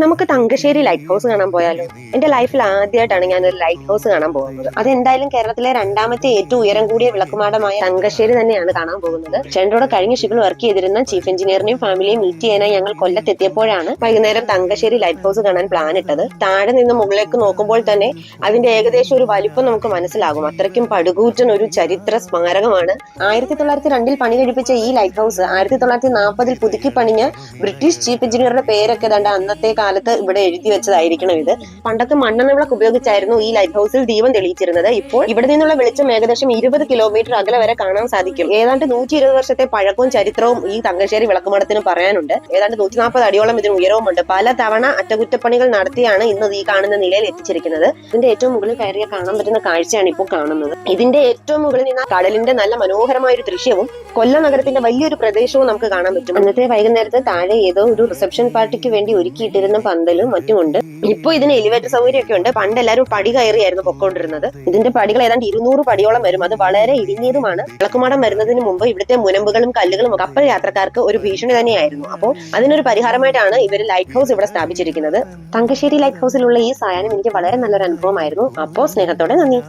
നമുക്ക് Thangassery light house കാണാൻ പോയാലോ? എന്റെ ലൈഫിൽ ആദ്യമായിട്ടാണ് ഞാൻ ഒരു ലൈറ്റ് ഹൗസ് കാണാൻ പോകുന്നത്. അതെന്തായാലും കേരളത്തിലെ രണ്ടാമത്തെ ഏറ്റവും ഉയരം കൂടിയ വിളക്കുമാടമായ തങ്കശ്ശേരി തന്നെയാണ് കാണാൻ പോകുന്നത്. ചേട്ടനോട് കഴിഞ്ഞ ഷിപ്പിൽ വർക്ക് ചെയ്തിരുന്ന ചീഫ് എഞ്ചിനീയറിനെയും ഫാമിലിയും മീറ്റ് ചെയ്യാനായി ഞങ്ങൾ കൊല്ലത്തെത്തിയപ്പോഴാണ് വൈകുന്നേരം തങ്കശ്ശേരി ലൈറ്റ് ഹൗസ് കാണാൻ പ്ലാൻ ഇട്ടത്. താഴെ നിന്ന് മുകളിലേക്ക് നോക്കുമ്പോൾ തന്നെ അതിന്റെ ഏകദേശം ഒരു വലിപ്പം നമുക്ക് മനസ്സിലാകും. അത്രയ്ക്കും പടുകൂറ്റൻ ഒരു ചരിത്ര സ്മാരകമാണ്. 1902 പണി കഴിപ്പിച്ച ഈ ലൈറ്റ് ഹൗസ് 1940 പുതുക്കി പണിഞ്ഞ ബ്രിട്ടീഷ് ചീഫ് എഞ്ചിനീയറുടെ പേരൊക്കെ ദാണ്ട അന്നത്തെ കാലത്ത് ഇവിടെ എഴുതി വെച്ചതായിരിക്കണം ഇത്. പണ്ടൊക്കെ മണ്ണെണ്ണ വിളക്ക് ഉപയോഗിച്ചായിരുന്നു ഈ ലൈറ്റ് ഹൗസിൽ ദീപം തെളിയിച്ചിരുന്നത്. ഇപ്പോൾ ഇവിടെ നിന്നുള്ള വെളിച്ചം ഏകദേശം 20 കിലോമീറ്റർ അകലെ വരെ കാണാൻ സാധിക്കും. ഏതാണ്ട് 120 വർഷത്തെ പഴക്കവും ചരിത്രവും ഈ തങ്കശ്ശേരി വിളക്കുമടത്തിന് പറയാനുണ്ട്. ഏതാണ്ട് 140 അടിയോളം ഇതിന് ഉയരവുമുണ്ട്. പല തവണ അറ്റകുറ്റപ്പണികൾ നടത്തിയാണ് ഇന്ന് ഈ കാണുന്ന നിലയിൽ എത്തിച്ചിരിക്കുന്നത്. ഇതിന്റെ ഏറ്റവും മുകളിൽ കയറിയ കാണാൻ പറ്റുന്ന കാഴ്ചയാണ് ഇപ്പോൾ കാണുന്നത്. ഇതിന്റെ ഏറ്റവും മുകളിൽ നിന്ന് കടലിന്റെ നല്ല മനോഹരമായ ഒരു ദൃശ്യവും കൊല്ലം നഗരത്തിന്റെ വലിയൊരു പ്രദേശവും നമുക്ക് കാണാൻ പറ്റും. അന്നത്തെ വൈകുന്നേരത്ത് താഴെ ഏതോ ഒരു റിസപ്ഷൻ പാർട്ടിക്ക് വേണ്ടി ഒരുക്കിയിട്ടിരുന്ന പന്തലും മറ്റുമുണ്ട്. ഇപ്പൊ ഇതിന് എലിവേറ്റർ സൗകര്യമൊക്കെ ഉണ്ട്. പണ്ട് എല്ലാവരും പടി കയറിയായിരുന്നു പൊക്കോണ്ടിരുന്നത്. ഇതിന്റെ പടികൾ ഏതാണ്ട് 200 പടിയോളം വരും. അത് വളരെ ഇടുങ്ങിയതുമാണ്. വിളക്കുമാടം വരുന്നതിന് മുമ്പ് ഇവിടുത്തെ മുനമ്പുകളും കല്ലുകളും കപ്പൽ യാത്രക്കാർക്ക് ഒരു ഭീഷണി തന്നെയായിരുന്നു. അപ്പോൾ അതിനൊരു പരിഹാരമായിട്ടാണ് ഇവർ ലൈറ്റ് ഹൗസ് ഇവിടെ സ്ഥാപിച്ചിരിക്കുന്നത്. തങ്കശ്ശേരി ലൈറ്റ് ഹൗസിലുള്ള ഈ സായാഹ്നം എനിക്ക് വളരെ നല്ലൊരു അനുഭവമായിരുന്നു. അപ്പോൾ സ്നേഹത്തോടെ നന്ദി.